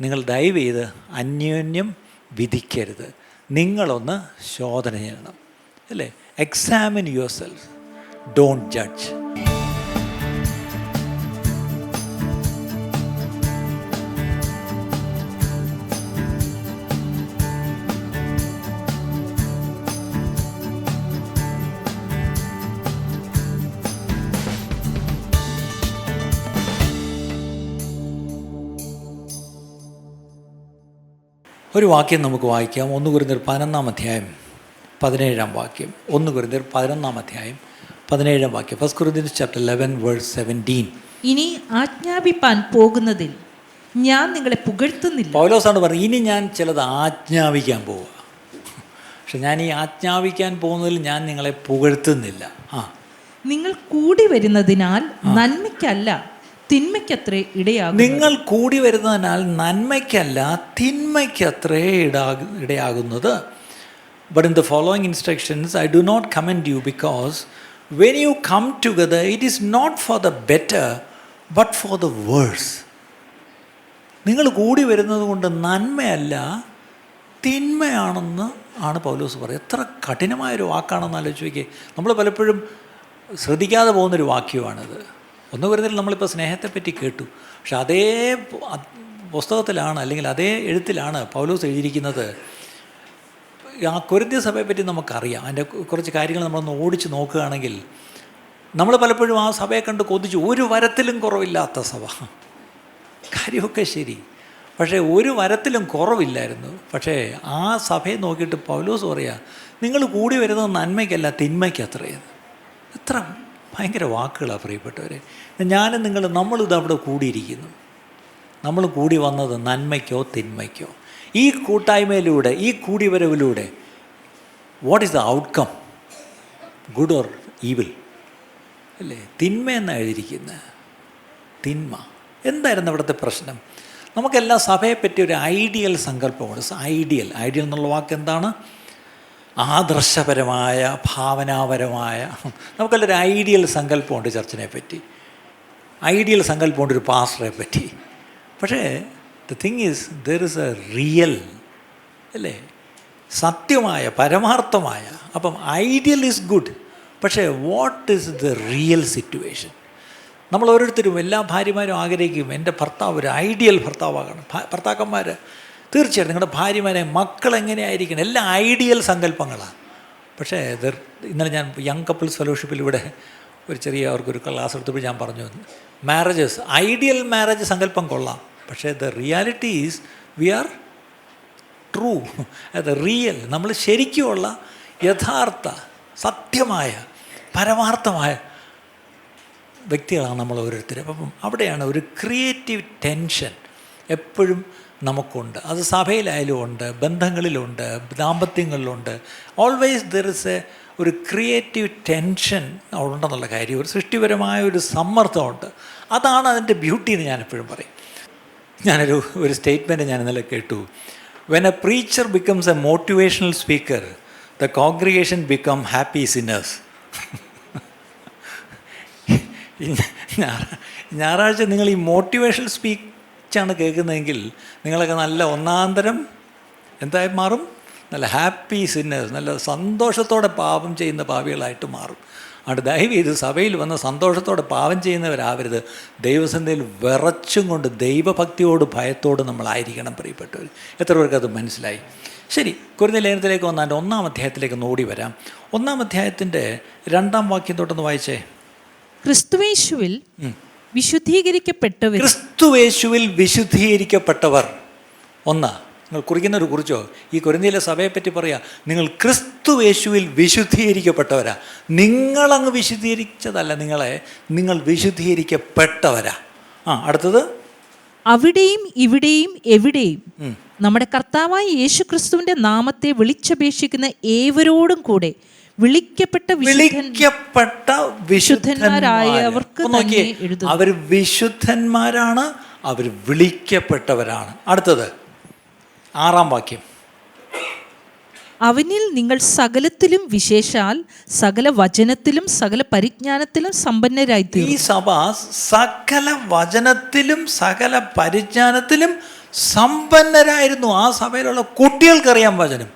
നിങ്ങൾ ദയവ് ചെയ്ത് അന്യോന്യം വിധിക്കരുത്, നിങ്ങളൊന്ന് ശോധന ചെയ്യണം, അല്ലേ? Examine your self, don't judge. ഒരു വാക്യം നമുക്ക് വായിക്കാം. 1 കൊരിന്ത്യർ 11-ാം അധ്യായം 17-ാം വാക്യം. 1 കൊരിന്ത്യർ 11-ാം അധ്യായം 17-ാം വാക്യം. 1 Corinthians chapter 11 verse 17. ഇനി ആജ്ഞാപിപ്പാൻ പോകുന്നതിൽ ഞാൻ നിങ്ങളെ പുകഴ്ത്തുന്നില്ല. പൗലോസാണ് പറഞ്ഞത്, ഇനി ഞാൻ ചിലത് ആജ്ഞാപിക്കാൻ പോവുക, പക്ഷെ ഞാൻ ഈ ആജ്ഞാപിക്കാൻ പോകുന്നതിൽ ഞാൻ നിങ്ങളെ പുകഴ്ത്തുന്നില്ല. നിങ്ങൾ കൂടി വരുന്നതിനാൽ നന്മയ്ക്കല്ല തിന്മയ്ക്കത്രേ ഇടയാകും. നിങ്ങൾ കൂടി വരുന്നതിനാൽ നന്മയ്ക്കല്ല തിന്മയ്ക്കത്രേ ഇടയാകുന്നത്. But in the following instructions I do not commend you, because when you come together it is not for the better but for the worse. നിങ്ങൾ കൂടി വരുന്നത് കൊണ്ട് നന്മയല്ല തിന്മയാണെന്ന് ആണ് പൗലോസ് പറയുന്നത്. എത്ര കഠിനമായൊരു വാക്കാണെന്ന് ആലോചിച്ച് നോക്കിയേ. നമ്മൾ പലപ്പോഴും ശ്രദ്ധിക്കാതെ പോകുന്നൊരു വാക്യമാണിത്. 1 കൊരിന്ത്യരിൽ നമ്മളിപ്പോൾ സ്നേഹത്തെപ്പറ്റി കേട്ടു, പക്ഷെ അതേ പുസ്തകത്തിലാണ്, അല്ലെങ്കിൽ അതേ എഴുത്തിലാണ് പൗലോസ് എഴുതിയിരിക്കുന്നത്. ആ കൊരിന്ത്യ സഭയെപ്പറ്റി നമുക്കറിയാം. അതിൻ്റെ കുറച്ച് കാര്യങ്ങൾ നമ്മളൊന്ന് ഓടിച്ച് നോക്കുകയാണെങ്കിൽ, നമ്മൾ പലപ്പോഴും ആ സഭയെ കണ്ട് കൊതിച്ചു, ഒരു വരത്തിലും കുറവില്ലാത്ത സഭ. കാര്യമൊക്കെ ശരി, പക്ഷേ ഒരു വരത്തിലും കുറവില്ലായിരുന്നു. പക്ഷേ ആ സഭയെ നോക്കിയിട്ട് പൗലോസ് പറയുക, നിങ്ങൾ കൂടി വരുന്നത് നന്മയ്ക്കല്ല തിന്മയ്ക്കത്രയെന്ന്. എത്ര ഭയങ്കര വാക്കുകളാണ് പ്രിയപ്പെട്ടവരെ. ഞാനും നമ്മളിത് അവിടെ കൂടിയിരിക്കുന്നു. നമ്മൾ കൂടി വന്നത് നന്മയ്ക്കോ തിന്മയ്ക്കോ? ഈ കൂട്ടായ്മയിലൂടെ, ഈ കൂടിവരവിലൂടെ what is the outcome? Good or evil, അല്ലേ? തിന്മ എന്നാണ് എഴുതിയിരിക്കുന്നത്. തിന്മ എന്തായിരുന്നു അവിടുത്തെ പ്രശ്നം? നമുക്കെല്ലാം സഭയെപ്പറ്റി ഒരു ഐഡിയൽ സങ്കല്പമുണ്ട്. ഐഡിയൽ എന്നുള്ള വാക്ക് എന്താണ്? ആദർശപരമായ, ഭാവനാപരമായ, നമുക്കെല്ലാവരും ഐഡിയൽ സങ്കല്പമുണ്ട് ചർച്ചിനെ പറ്റി, ഐഡിയൽ സങ്കല്പമുണ്ട് ഒരു പാസ്റ്ററെ പറ്റി. പക്ഷേ the thing is, there is A real, അല്ലേ? സത്യമായ, പരമാർത്ഥമായ. അപ്പം ഐഡിയൽ ഈസ് ഗുഡ്, പക്ഷേ what is the real situation? നമ്മൾ ഓരോരുത്തരും, എല്ലാ ഭാര്യമാരും ആഗ്രഹിക്കും എൻ്റെ ഭർത്താവ് ഒരു ഐഡിയൽ ഭർത്താവാകണം. ഭർത്താക്കന്മാർ തീർച്ചയായിട്ടും നിങ്ങളുടെ ഭാര്യമാരെ, മക്കളെങ്ങനെയായിരിക്കണം, എല്ലാം ഐഡിയൽ സങ്കല്പങ്ങളാണ്. പക്ഷേ ഇന്നലെ ഞാൻ യങ് കപ്പിൾസ് ഫെലോഷിപ്പിൽ ഇവിടെ ഒരു ചെറിയ അവർക്കൊരു ക്ലാസ് എടുത്തപ്പോൾ ഞാൻ പറഞ്ഞു, മാരേജസ്, ഐഡിയൽ മാരേജ് സങ്കല്പം കൊള്ളാം, പക്ഷേ the reality is we are true, അത് റിയൽ, നമ്മൾ ശരിക്കുമുള്ള യഥാർത്ഥ സത്യമായ പരമാർത്ഥമായ വ്യക്തികളാണ് നമ്മൾ ഓരോരുത്തരും. അപ്പം അവിടെയാണ് ഒരു ക്രിയേറ്റീവ് ടെൻഷൻ എപ്പോഴും നമുക്കുണ്ട്. അത് സഭയിലായാലും ഉണ്ട്, ബന്ധങ്ങളിലുണ്ട്, ദാമ്പത്യങ്ങളിലുണ്ട്. ഓൾവേസ് ദർ ഇസ് ഒരു ക്രിയേറ്റീവ് ടെൻഷൻ ഉണ്ടെന്നുള്ള കാര്യം, ഒരു സൃഷ്ടിപരമായ ഒരു സമ്മർദ്ദമുണ്ട്. അതാണ് അതിൻ്റെ ബ്യൂട്ടി എന്ന് ഞാനെപ്പോഴും പറയും. ഒരു സ്റ്റേറ്റ്മെൻറ്റ് ഞാൻ ഇന്നലെ കേട്ടു. When A preacher becomes A motivational speaker, the congregation become happy sinners. ഞായറാഴ്ച നിങ്ങൾ ഈ മോട്ടിവേഷണൽ സ്പീച്ചാണ് കേൾക്കുന്നതെങ്കിൽ നിങ്ങളൊക്കെ നല്ല ഒന്നാന്തരം എന്തായി മാറും? നല്ല ഹാപ്പി സിന്നേഴ്സ്, നല്ല സന്തോഷത്തോടെ പാപം ചെയ്യുന്ന പാപികളായിട്ട് മാറും. അതുകൊണ്ട് ദയവ് ചെയ്ത് സഭയിൽ വന്ന് സന്തോഷത്തോടെ പാപം ചെയ്യുന്നവരാവരുത്. ദൈവസന്നിധിയിൽ വിറച്ചും കൊണ്ട് ദൈവഭക്തിയോട് ഭയത്തോട് നമ്മളായിരിക്കണം പ്രിയപ്പെട്ടവർ. എത്ര പേർക്ക് അത് മനസ്സിലായി? ശരി, കൊരിന്ത്യ ലേഖനത്തിലേക്ക് വന്നാൽ 1-ാം അധ്യായത്തിലേക്ക് ഓടി വരാം. 1-ാം അധ്യായത്തിൻ്റെ 2-ാം വാക്യം തൊട്ടൊന്ന് വായിച്ചേ. ക്രിസ്തുയേശുവിൽ വിശുദ്ധീകരിക്കപ്പെട്ടവർ. ക്രിസ്തുയേശുവിൽ വിശുദ്ധീകരിക്കപ്പെട്ടവർ. നിങ്ങൾ കുറിക്കുന്നൊരു കുറിച്ചോ? ഈ കൊരിന്ത്യയിലെ സഭയെപ്പറ്റി പറയാ, നിങ്ങൾ ക്രിസ്തുയേശുവിൽ വിശുദ്ധീകരിക്കപ്പെട്ടവരാ. നിങ്ങളങ്ങ് വിശുദ്ധീകരിച്ചതല്ല, നിങ്ങൾ വിശുദ്ധീകരിക്കപ്പെട്ടവരാ. അടുത്തത്, അവിടെയും ഇവിടെയും എവിടെയും നമ്മുടെ കർത്താവായ യേശുക്രിസ്തുവിന്റെ നാമത്തെ വിളിച്ചപേക്ഷിക്കുന്ന ഏവരോടും കൂടെ വിളിക്കപ്പെട്ട വിശുദ്ധന്മാരായവർക്ക് എഴുതുന്നു. അവർ വിശുദ്ധന്മാരാണ്, അവർ വിളിക്കപ്പെട്ടവരാണ്. അടുത്തത് 6-ാം വാക്യം. അവനിൽ നിങ്ങൾ സകലത്തിലും, വിശേഷാൽ സകല വചനത്തിലും സകല പരിജ്ഞാനത്തിലും സമ്പന്നരായി തീർന്നു. ഈ സഭ സകല വചനത്തിലും സകല പരിജ്ഞാനത്തിലും സമ്പന്നരായിരുന്നു. ആ സഭയിലുള്ള കുട്ടികൾക്കറിയാം വചനം.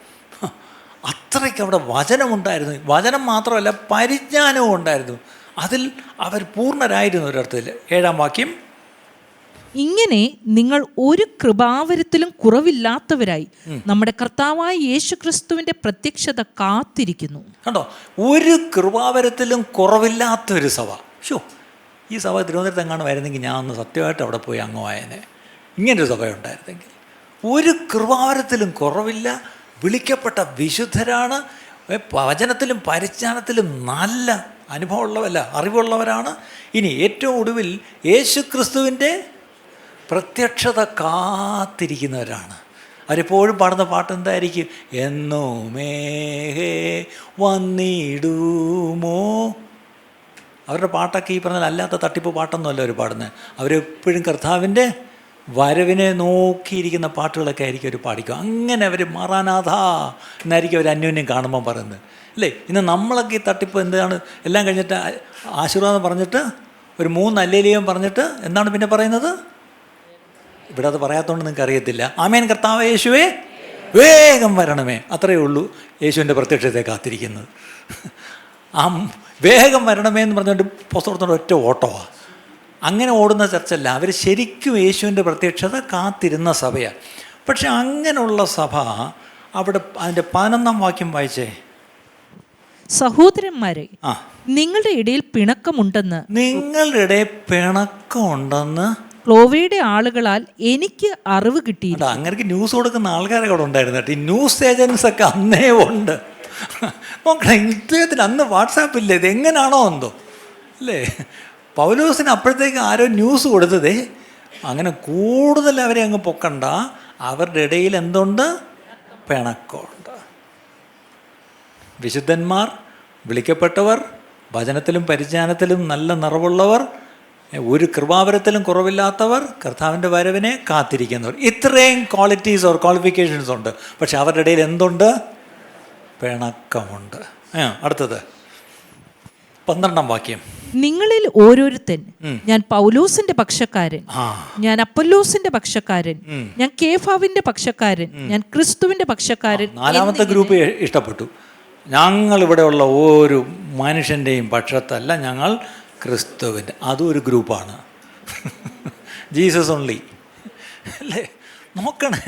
അത്രയ്ക്ക് അവിടെ വചനമുണ്ടായിരുന്നു. വചനം മാത്രമല്ല, പരിജ്ഞാനവും ഉണ്ടായിരുന്നു. അതിൽ അവർ പൂർണ്ണരായിരുന്നു ഒരർത്ഥത്തിൽ. 7-ാം വാക്യം, ഇങ്ങനെ നിങ്ങൾ ഒരു കൃപാവരത്തിലും കുറവില്ലാത്തവരായി നമ്മുടെ കർത്താവായ യേശുക്രിസ്തുവിന്റെ പ്രത്യക്ഷത കാത്തിരിക്കുന്നു. കണ്ടോ, ഒരു കൃപാവരത്തിലും കുറവില്ലാത്തൊരു സഭ. ഈ സഭ തിരുവനന്തപുരത്ത് എങ്ങാണുമായിരുന്നെങ്കിൽ ഞാൻ ഒന്ന് സത്യമായിട്ട് അവിടെ പോയി അംഗമായേനെ. ഇങ്ങനൊരു സഭ ഉണ്ടായിരുന്നെങ്കിൽ. ഒരു കൃപാവരത്തിലും കുറവില്ല, വിളിക്കപ്പെട്ട വിശുദ്ധരാണ്, വചനത്തിലും പരിജ്ഞാനത്തിലും നല്ല അനുഭവമുള്ളവല്ല, അറിവുള്ളവരാണ്. ഇനി ഏറ്റവും ഒടുവിൽ യേശുക്രിസ്തുവിൻ്റെ പ്രത്യക്ഷത കാത്തിരിക്കുന്നവരാണ്. അവരെപ്പോഴും പാടുന്ന പാട്ട് എന്തായിരിക്കും? എന്നോമേ വന്നിടുമോ. അവരുടെ പാട്ടൊക്കെ ഈ പറഞ്ഞാൽ അല്ലാത്ത തട്ടിപ്പ് പാട്ടൊന്നുമല്ല അവർ പാടുന്നത്. അവരെപ്പോഴും കർത്താവിൻ്റെ വരവിനെ നോക്കിയിരിക്കുന്ന പാട്ടുകളൊക്കെ ആയിരിക്കും അവർ പാടിക്കുക. അങ്ങനെ അവർ മറാനാഥ എന്നായിരിക്കും അവർ അന്യോന്യം കാണുമ്പോൾ പറയുന്നത്, അല്ലേ? ഇന്ന് നമ്മളൊക്കെ ഈ തട്ടിപ്പ് എന്താണ്, എല്ലാം കഴിഞ്ഞിട്ട് ആശീർവാദം പറഞ്ഞിട്ട് ഒരു 3 അല്ലേലിയും പറഞ്ഞിട്ട് എന്താണ് പിന്നെ പറയുന്നത്? ഇവിടെ അത് പറയാത്തതുകൊണ്ട് നിങ്ങൾക്ക് അറിയത്തില്ല. ആമേൻ കർത്താവേ യേശുവേ വേഗം വരണമേ. അത്രയേ ഉള്ളൂ യേശുവിൻ്റെ പ്രത്യക്ഷത്തെ കാത്തിരിക്കുന്നത്. ആ വേഗം വരണമേ എന്ന് പറഞ്ഞുകൊണ്ട് പുസ്തകത്തോടെ ഒറ്റ ഓട്ടമാണ്. അങ്ങനെ ഓടുന്ന ചർച്ചല്ല. അവർ ശരിക്കും യേശുവിൻ്റെ പ്രത്യക്ഷത കാത്തിരുന്ന സഭയാണ്. പക്ഷെ അങ്ങനെയുള്ള സഭ അവിടെ അതിൻ്റെ 11-ാം വാക്യം വായിച്ചേ. സഹോദരന്മാരെ, നിങ്ങളുടെ ഇടയിൽ പിണക്കമുണ്ടെന്ന് ക്ലോവയുടെ ആളുകളാൽ എനിക്ക് അറിവ് കിട്ടിയില്ല. അങ്ങനെ ന്യൂസ് കൊടുക്കുന്ന ആൾക്കാരൊക്കെ അവിടെ ഉണ്ടായിരുന്നു കേട്ടോ. ഈ ന്യൂസ് ഏജൻസ് ഒക്കെ അന്നേ ഉണ്ട്. നോക്കണേ, ഇദ്ദേഹത്തിന് അന്ന് വാട്സാപ്പില്ല. ഇത് എങ്ങനെയാണോ എന്തോ, അല്ലേ? പൗലോസിന് അപ്പോഴത്തേക്ക് ആരോ ന്യൂസ് കൊടുത്തതേ. അങ്ങനെ കൂടുതൽ അവരെ അങ്ങ് പൊക്കണ്ട. അവരുടെ ഇടയിൽ എന്തുണ്ട്? പിണക്കമുണ്ട്. വിശുദ്ധന്മാർ, വിളിക്കപ്പെട്ടവർ, വചനത്തിലും പരിജ്ഞാനത്തിലും നല്ല നിറവുള്ളവർ, ഒരു കൃപാവരത്തിലും കുറവില്ലാത്തവർ, കർത്താവിൻ്റെ വരവിനെ കാത്തിരിക്കുന്നവർ. ഇത്രയും ക്വാളിറ്റീസ് ഓർ ക്വാളിഫിക്കേഷൻസ് ഉണ്ട്. പക്ഷെ അവരുടെ ഇടയിൽ എന്തുണ്ട്? പിണക്കമുണ്ട്. അടുത്തത് 12-ാം വാക്യം. നിങ്ങളിൽ ഓരോരുത്തൻ, ഞാൻ പൗലോസിന്റെ പക്ഷക്കാരൻ, ഞാൻ അപ്പൊല്ലോസിന്റെ പക്ഷക്കാരൻ, ഞാൻ കേഫാവിന്റെ പക്ഷക്കാരൻ, ഞാൻ ക്രിസ്തുവിന്റെ പക്ഷക്കാരൻ. 4-ാമത്തെ ഗ്രൂപ്പ് ഇഷ്ടപ്പെട്ടു. ഞങ്ങൾ ഇവിടെയുള്ള ഒരു മനുഷ്യൻ്റെയും പക്ഷത്തല്ല, ഞങ്ങൾ ക്രിസ്തുവിൻ്റെ. അതും ഒരു ഗ്രൂപ്പാണ്. ജീസസ് ഓൺലി, അല്ലേ? നോക്കണേ,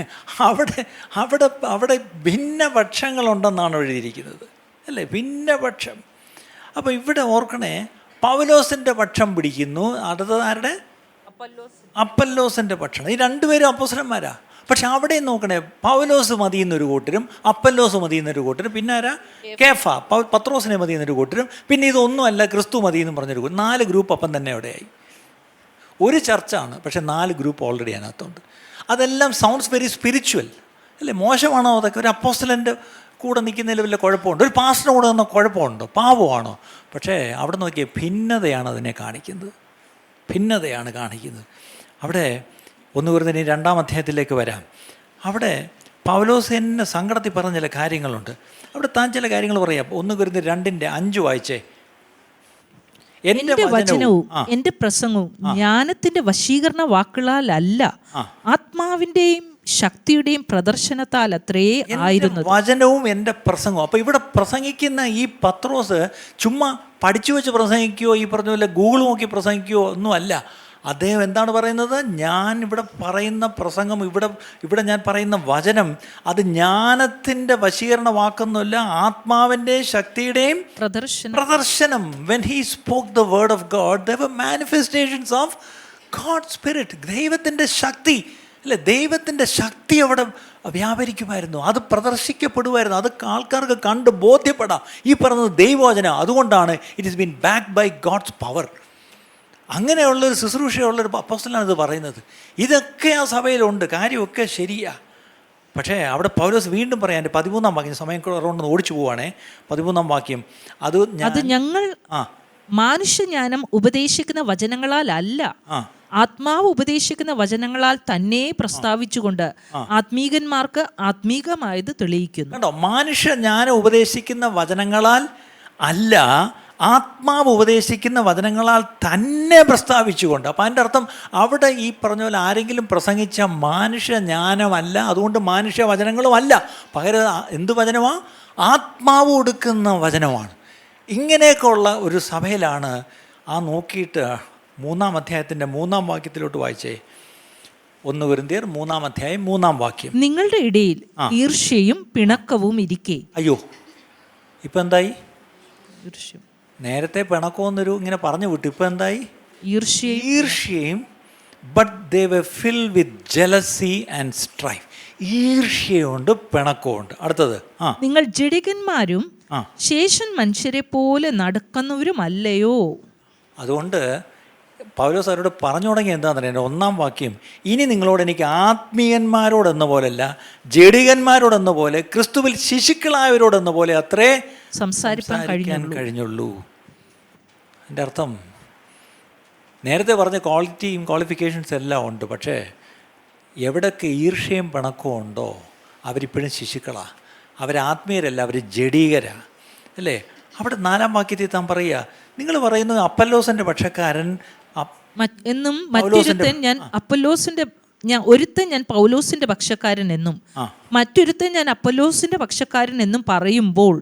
അവിടെ അവിടെ അവിടെ ഭിന്നപക്ഷങ്ങളുണ്ടെന്നാണ് എഴുതിയിരിക്കുന്നത്, അല്ലേ? ഭിന്നപക്ഷം. അപ്പോൾ ഇവിടെ ഓർക്കണേ, പൗലോസിൻ്റെ പക്ഷം പിടിക്കുന്നു. അടുത്തത് ആരുടെ? അപ്പല്ലോസിൻ്റെ പക്ഷം. ഈ രണ്ടുപേരും അപ്പോസ്തലന്മാരാ. പക്ഷെ അവിടെ നോക്കണേ, പൗലോസ് മതിയെന്നൊരു കൂട്ടരും അപ്പല്ലോസ് മതിയെന്നൊരു കൂട്ടരും, പിന്നെ ആരാ? കേഫ, പത്രോസിനെ മതിയെന്നൊരു കൂട്ടരും, പിന്നെ ഇതൊന്നുമല്ല ക്രിസ്തു മതിയെന്നും പറഞ്ഞൊരു കൂട്ടരും. 4 ഗ്രൂപ്പ് അപ്പം തന്നെ അവിടെയായി. ഒരു ചർച്ചാണ്, പക്ഷെ 4 ഗ്രൂപ്പ് ഓൾറെഡി അതിനകത്തുണ്ട്. അതെല്ലാം സൗണ്ട്സ് വെരി സ്പിരിച്വൽ, അല്ലേ? മോശമാണോ അതൊക്കെ? ഒരു അപ്പോസ്തലൻ്റെ കൂടെ നിൽക്കുന്നതിൽ വല്ല കുഴപ്പമുണ്ടോ? ഒരു പാസ്റ്ററിൻ്റെ കൂടെ നിന്ന കുഴപ്പമുണ്ടോ? പാവമാണോ? പക്ഷേ അവിടെ നോക്കിയ ഭിന്നതയാണ് അതിനെ കാണിക്കുന്നത്. ഭിന്നതയാണ് കാണിക്കുന്നത്. അവിടെ 1 കൊരിന്ത്യർ 2-ാം അധ്യായത്തിലേക്ക് വരാം. അവിടെ പൗലോസ് എന്നെ സങ്കടത്തിൽ പറഞ്ഞ ചില കാര്യങ്ങളുണ്ട്. അവിടെ താൻ ചില കാര്യങ്ങൾ പറയാം. 1 കൊരിന്ത്യർ 2:5 വായിച്ചേ. എന്റെ വചനവും എന്റെ പ്രസംഗവും ജ്ഞാനത്തിന്റെ വശീകരണ വാക്കുകളല്ല, ആത്മാവിന്റെയും ശക്തിയുടെയും പ്രദർശനത്താൽ അത്രേ ആയിരുന്നു വചനവും എൻ്റെ പ്രസംഗവും. അപ്പോൾ ഇവിടെ പ്രസംഗിക്കുന്ന ഈ പത്രോസ് ചുമ്മാ പഠിച്ചു വെച്ച് പ്രസംഗിക്കുകയോ ഈ പറഞ്ഞ പോലെ ഗൂഗിൾ നോക്കി പ്രസംഗിക്കുകയോ ഒന്നുമല്ല. അദ്ദേഹം എന്താണ് പറയുന്നത്? ഞാൻ ഇവിടെ പറയുന്ന പ്രസംഗം, ഇവിടെ ഞാൻ പറയുന്ന വചനം, അത് ജ്ഞാനത്തിൻ്റെ വശീകരണ വാക്കൊന്നുമില്ല, ആത്മാവിൻ്റെ ശക്തിയുടെയും പ്രദർശനം. When he spoke the word of God, there were manifestations of God's spirit. ദൈവത്തിൻ്റെ ശക്തി, അല്ലേ? ദൈവത്തിൻ്റെ ശക്തി അവിടെ വ്യാപരിക്കുമായിരുന്നു. അത് പ്രദർശിക്കപ്പെടുമായിരുന്നു. അത് ആൾക്കാർക്ക് കണ്ട് ബോധ്യപ്പെടാം. ഈ പറഞ്ഞത് ദൈവവചനം. അതുകൊണ്ടാണ് it is been backed by God's power. അങ്ങനെയുള്ളൊരു ശുശ്രൂഷയുള്ളൊരു അപ്പോസ്തലനാണ് ഇത് പറയുന്നത്. ഇതൊക്കെ ആ സഭയിലുണ്ട്, കാര്യമൊക്കെ ശരിയാ. പക്ഷേ അവിടെ പൗലോസ് വീണ്ടും പറയാൻ 13-ാം വാക്യം, സമയം കുറവുണ്ടെന്ന് ഓടിച്ചു പോവാണേ. 13-ാം വാക്യം, അത് ഞങ്ങൾ മാനുഷ്യജ്ഞാനം ഉപദേശിക്കുന്ന വചനങ്ങളാൽ അല്ല, ആത്മാവ് ഉപദേശിക്കുന്ന വചനങ്ങളാൽ തന്നെ പ്രസ്താവിച്ചുകൊണ്ട് ആത്മീകന്മാർക്ക് ആത്മീകമായത് തെളിയിക്കുന്നു. കേട്ടോ, മനുഷ്യജ്ഞാനം ഉപദേശിക്കുന്ന വചനങ്ങളാൽ അല്ല, ആത്മാവ് ഉപദേശിക്കുന്ന വചനങ്ങളാൽ തന്നെ പ്രസ്താവിച്ചുകൊണ്ട്. അപ്പോൾ അതിൻ്റെ അർത്ഥം അവിടെ ഈ പറഞ്ഞ പോലെ ആരെങ്കിലും പ്രസംഗിച്ച മാനുഷ്യ ജ്ഞാനമല്ല, അതുകൊണ്ട് മാനുഷ്യ വചനങ്ങളും അല്ല, പകരം എന്ത് വചനമാണ്? ആത്മാവ് കൊടുക്കുന്ന വചനമാണ്. ഇങ്ങനെയൊക്കെ ഉള്ള ഒരു സഭയിലാണ് നോക്കിയിട്ട് 3-ാം അധ്യായത്തിൻ്റെ 3-ാം വാക്യത്തിലോട്ട് വായിച്ചേ. 1 കൊരിന്ത്യർ 3-ാം അധ്യായം 3-ാം വാക്യം. നിങ്ങളുടെ ഇടയിൽ ഈർഷ്യയും പിണക്കവും ഇരിക്കെ. അയ്യോ, ഇപ്പം എന്തായി? ഈർഷ്യം. നേരത്തെ പിണക്കമെന്നൊരു ഇങ്ങനെ പറഞ്ഞു വിട്ടു, ഇപ്പം എന്തായി? ഈർഷ്യയും. But they were filled with jealousy and strife. ഈർഷ്യയുണ്ട്, പിണക്കമുണ്ട്. അടുത്തത്, നിങ്ങൾ ജഡികന്മാരും ശേഷൻ മനുഷ്യരെ പോലെ നടക്കുന്നവരുമല്ലയോ. അതുകൊണ്ട് പൗലോസ് അവരോട് പറഞ്ഞു തുടങ്ങി എന്താണെന്ന് അറിയാം. 1-ാം വാക്യം, ഇനി നിങ്ങളോട് എനിക്ക് ആത്മീയന്മാരോടെന്ന പോലെയല്ല, ജഡികന്മാരോടെന്ന പോലെ, ക്രിസ്തുവിൽ ശിശുക്കളായവരോടെന്ന പോലെ അത്രേ സംസാരിക്കാൻ കഴിഞ്ഞുള്ളൂ. എൻ്റെ അർത്ഥം നേരത്തെ പറഞ്ഞ ക്വാളിറ്റിയും ക്വാളിഫിക്കേഷൻസ് എല്ലാം ഉണ്ട്, പക്ഷേ എവിടെയൊക്കെ ഈർഷ്യയും പിണക്കവും ഉണ്ടോ അവരിപ്പോഴും ശിശുക്കളാണ്, അവരാത്മീയരല്ല, അവർ ജഡീകരാ, അല്ലേ? അവിടെ 4-ാം വാക്യത്തിൽ താൻ പറയുക, നിങ്ങൾ പറയുന്നത് അപ്പല്ലോസിൻ്റെ പക്ഷക്കാരൻ എന്നും മറ്റൊരുത്തൻ ഞാൻ പൗലോസിന്റെ പക്ഷക്കാരൻ എന്നും മറ്റൊരുത്തൻ ഞാൻ അപ്പല്ലോസിന്റെ പക്ഷക്കാരൻ എന്നും പറയുമ്പോൾ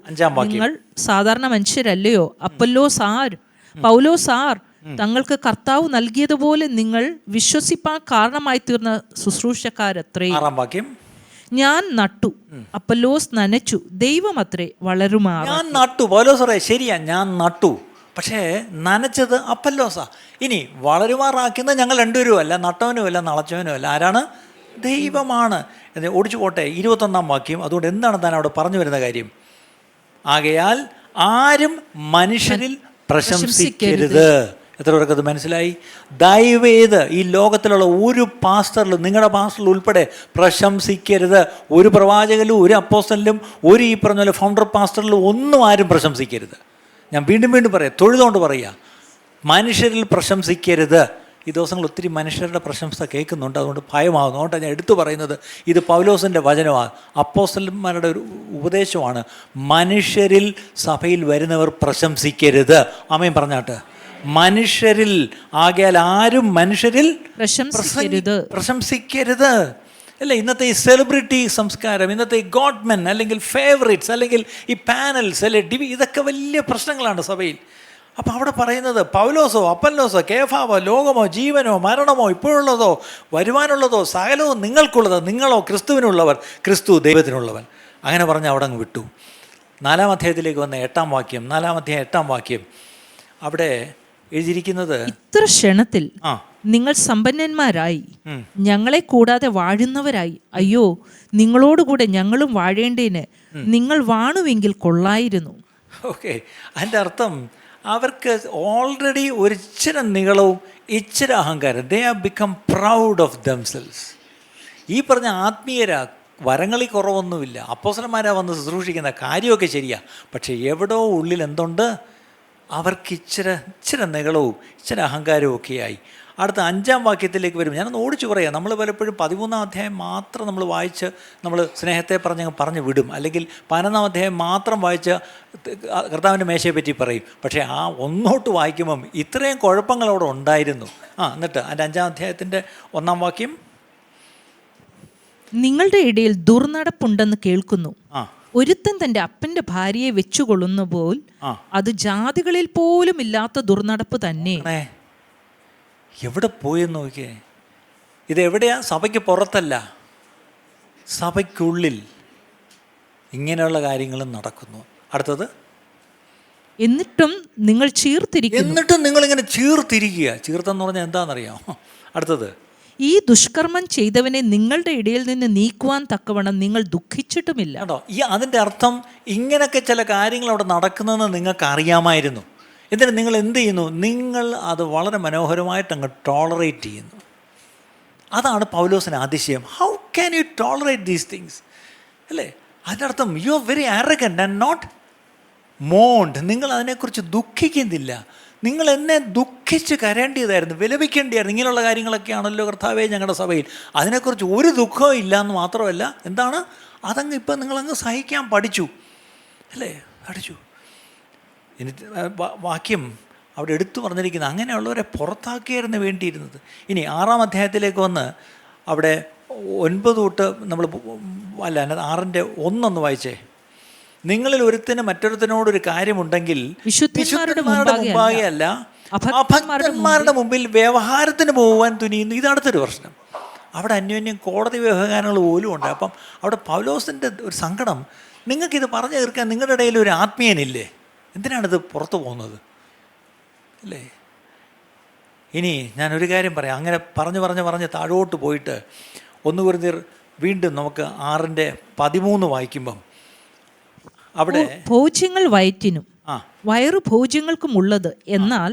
നിങ്ങൾ സാധാരണ മനുഷ്യരല്ലയോ? അപ്പല്ലോസ് ആർ, പൗലോസ് ആർ, തങ്ങൾക്ക് കർത്താവ് നൽകിയതുപോലെ നിങ്ങൾ വിശ്വസിപ്പാൻ കാരണമായി തീർന്ന ശുശ്രൂഷക്കാരത്രേ. 6-ാം വാക്യം, ഞാൻ നട്ടു, അപ്പല്ലോസ് നനച്ചു, ദൈവം അത്രേ വളരുമാർ. ഞാൻ നട്ടു, പൗലോസ് പറയാ, ശരിയാ, ഞാൻ നട്ടു, പക്ഷേ നനച്ചത് അപ്പല്ലോസാ. ഇനി വളരുമാറാക്കുന്നത് ഞങ്ങൾ രണ്ടുപേരും അല്ല, നട്ടവനുമല്ല നളച്ചവനുമല്ല. ആരാണ്? ദൈവമാണ്. ഓടിച്ചു പോട്ടെ. 21-ാം വാക്യം. അതുകൊണ്ട് എന്താണ് താൻ അവിടെ പറഞ്ഞു വരുന്ന കാര്യം? ആകയാൽ ആരും മനുഷ്യരിൽ പ്രശംസിക്കരുത്. എത്ര പേർക്ക് അത് മനസ്സിലായി? ദയവേത് ഈ ലോകത്തിലുള്ള ഒരു പാസ്റ്ററിലും, നിങ്ങളുടെ പാസ്റ്ററിൽ ഉൾപ്പെടെ പ്രശംസിക്കരുത്. ഒരു പ്രവാചകനിലും ഒരു അപ്പോസ്തലനിലും ഒരു ഈ പറഞ്ഞ പോലെ ഫൗണ്ടർ പാസ്റ്ററിലും ഒന്നും ആരും പ്രശംസിക്കരുത്. ഞാൻ വീണ്ടും വീണ്ടും പറയാം, തൊഴുതുകൊണ്ട് പറയുക, മനുഷ്യരിൽ പ്രശംസിക്കരുത്. ഈ ദിവസങ്ങൾ ഒത്തിരി മനുഷ്യരുടെ പ്രശംസ കേൾക്കുന്നുണ്ട്, അതുകൊണ്ട് ഭയമാകുന്നു. അതുകൊണ്ടാണ് ഞാൻ എടുത്തു പറയുന്നത്, ഇത് പൗലോസിൻ്റെ വചനമാണ്, അപ്പോസ്തലന്മാരുടെ ഒരു ഉപദേശമാണ്. മനുഷ്യരിൽ സഭയിൽ വരുന്നവർ പ്രശംസിക്കരുത്. ആമേൻ പറഞ്ഞാട്ട്. മനുഷ്യരിൽ, ആകയാൽ ആരും മനുഷ്യരിൽ പ്രശംസിക്കരുത്. അല്ലേ? ഇന്നത്തെ ഈ സെലിബ്രിറ്റി സംസ്കാരം, ഇന്നത്തെ ഈ ഗോഡ്മെൻ അല്ലെങ്കിൽ ഫേവറേറ്റ്സ് അല്ലെങ്കിൽ ഈ പാനൽസ് അല്ലെ ഇതൊക്കെ വലിയ പ്രശ്നങ്ങളാണ് സഭയിൽ. അപ്പോൾ അവിടെ പറയുന്നത് പൗലോസോ അപ്പല്ലോസോ കേഫാവോ ലോകമോ ജീവനോ മരണമോ ഇപ്പോഴുള്ളതോ വരുവാനുള്ളതോ സകലവും നിങ്ങൾക്കുള്ളത്, നിങ്ങളോ ക്രിസ്തുവിനുള്ളവർ, ക്രിസ്തു ദൈവത്തിനുള്ളവൻ. അങ്ങനെ പറഞ്ഞ് അവിടെ അങ്ങ് വിട്ടു. 4-ാം അധ്യായത്തിലേക്ക് വന്ന 8-ാം വാക്യം, 4-ാം അധ്യായം 8-ാം വാക്യം. അവിടെ എഴുതിയിരിക്കുന്നത്, ഇത്ര ക്ഷണത്തിൽ നിങ്ങൾ സമ്പന്നന്മാരായി ഞങ്ങളെ കൂടാതെ വാഴുന്നവരായി, അയ്യോ നിങ്ങളോടുകൂടെ ഞങ്ങളും വാഴേണ്ടതിന് നിങ്ങൾ വാണുവെങ്കിൽ കൊള്ളായിരുന്നു. ഓക്കെ, അതിൻ്റെ അർത്ഥം അവർക്ക് ഓൾറെഡി ഒരു ഇച്ചിരി നികളവും ഇച്ചിരി അഹങ്കാരം. They have become proud of themselves. ഈ പറഞ്ഞ ആത്മീയരാ, വരങ്ങളിൽ കുറവൊന്നുമില്ല, അപ്പോസ്തലന്മാരാ വന്ന് ശുശ്രൂഷിക്കുന്ന കാര്യമൊക്കെ ശരിയാ, പക്ഷേ എവിടോ ഉള്ളിൽ എന്തുണ്ട്? അവർക്ക് ഇച്ചിരി നികളവും ഇച്ചിരി അഹങ്കാരവും ഒക്കെയായി. അടുത്ത 5-ാം വാക്യത്തിലേക്ക് വരും. ഞാനൊന്ന് ഓടിച്ചു പറയാം. നമ്മൾ പലപ്പോഴും 13-ാം അധ്യായം മാത്രം നമ്മൾ വായിച്ച് നമ്മൾ സ്നേഹത്തെ പറഞ്ഞു വിടും, അല്ലെങ്കിൽ 11-ാം അധ്യായം മാത്രം വായിച്ച് കർത്താവിൻ്റെ മേശയെ പറ്റി പറയും. പക്ഷേ ആ ഒന്നോട്ട് വായിക്കുമ്പം ഇത്രയും കുഴപ്പങ്ങൾ അവിടെ ഉണ്ടായിരുന്നു. എന്നിട്ട് അതിൻ്റെ 5-ാം അധ്യായത്തിൻ്റെ 1-ാം വാക്യം, നിങ്ങളുടെ ഇടയിൽ ദുർനടപ്പുണ്ടെന്ന് കേൾക്കുന്നു. ഒരുത്തൻ തൻ്റെ അപ്പൻ്റെ ഭാര്യയെ വെച്ചുകൊള്ളുന്ന പോൽ അത് ജാതികളിൽ പോലും ഇല്ലാത്ത ദുർനടപ്പ് തന്നെ. എവിടെ പോയെന്ന് നോക്കിയേ. ഇതെവിടെയാ? സഭയ്ക്ക് പുറത്തല്ല, സഭയ്ക്കുള്ളിൽ ഇങ്ങനെയുള്ള കാര്യങ്ങളും നടക്കുന്നു. അടുത്തത്, എന്നിട്ടും നിങ്ങൾ നിങ്ങളിങ്ങനെ ചീർത്തിരിക്കുക. ചീർത്തെന്ന് പറഞ്ഞാൽ എന്താണെന്നറിയാമോ? അടുത്തത്, ഈ ദുഷ്കർമ്മം ചെയ്തവനെ നിങ്ങളുടെ ഇടയിൽ നിന്ന് നീക്കുവാൻ തക്കവണ്ണം നിങ്ങൾ ദുഃഖിച്ചിട്ടുമില്ല. കേട്ടോ, അതിൻ്റെ അർത്ഥം ഇങ്ങനെയൊക്കെ ചില കാര്യങ്ങൾ അവിടെ നടക്കുന്നതെന്ന് നിങ്ങൾക്ക് അറിയാമായിരുന്നു. എന്നിട്ട് നിങ്ങൾ എന്ത് ചെയ്യുന്നു? നിങ്ങൾ അത് വളരെ മനോഹരമായിട്ട് അങ്ങ് ടോളറേറ്റ് ചെയ്യുന്നു. അതാണ് പൗലോസിന് അതിശയം. How can you tolerate these things? അല്ലേ? അതിനർത്ഥം you are very arrogant and not mourned. നിങ്ങൾ അതിനെക്കുറിച്ച് ദുഃഖിക്കുന്നില്ല. നിങ്ങൾ എന്നെ ദുഃഖിച്ച് കരേണ്ടതായിരുന്നു, വിലപിക്കേണ്ടിയായിരുന്നു. ഇങ്ങനെയുള്ള കാര്യങ്ങളൊക്കെയാണല്ലോ കർത്താവേ ഞങ്ങളുടെ സഭയിൽ. അതിനെക്കുറിച്ച് ഒരു ദുഃഖവും ഇല്ല എന്ന് മാത്രമല്ല, എന്താണ് അതങ്ങ് ഇപ്പം നിങ്ങളങ്ങ് സഹിക്കാൻ പഠിച്ചു, അല്ലേ? പഠിച്ചു. എന്നിട്ട് വാക്യം അവിടെ എടുത്തു പറഞ്ഞിരിക്കുന്നത് അങ്ങനെയുള്ളവരെ പുറത്താക്കിയായിരുന്നു വേണ്ടിയിരുന്നത്. ഇനി 6-ാം അധ്യായത്തിലേക്ക് വന്ന് അവിടെ 9 തൊട്ട് നമ്മൾ അല്ല 6-ന്റെ 1 വായിച്ചേ. നിങ്ങളിൽ ഒരുത്തിന് മറ്റൊരുത്തിനോടൊരു കാര്യമുണ്ടെങ്കിൽ വിശുദ്ധന്മാരുടെ മുമ്പാകെ അല്ല അഭക്തന്മാരുടെ മുമ്പിൽ വ്യവഹാരത്തിന് പോകുവാൻ തുനിയുന്നു. ഇതടുത്തൊരു പ്രശ്നം. അവിടെ അന്യോന്യം കോടതി വ്യവഹാരങ്ങൾ പോലും ഉണ്ട്. അപ്പം അവിടെ പൗലോസിൻ്റെ ഒരു സങ്കടം, നിങ്ങൾക്കിത് പറഞ്ഞു തീർക്കാൻ നിങ്ങളുടെ ഇടയിൽ ഒരു ആത്മീയനില്ലേ? എന്തിനാണിത് പുറത്തു പോകുന്നത് അല്ലേ? ഇനി ഞാനൊരു കാര്യം പറയാം. അങ്ങനെ പറഞ്ഞ് താഴോട്ട് പോയിട്ട് 1 കൊരിന്ത്യർ വീണ്ടും നമുക്ക് 6-ന്റെ 13 വായിക്കുമ്പം അവിടെ ഭോജ്യങ്ങൾ വയറ്റിനും വയറു ഭോജ്യങ്ങൾക്കും ഉള്ളത്, എന്നാൽ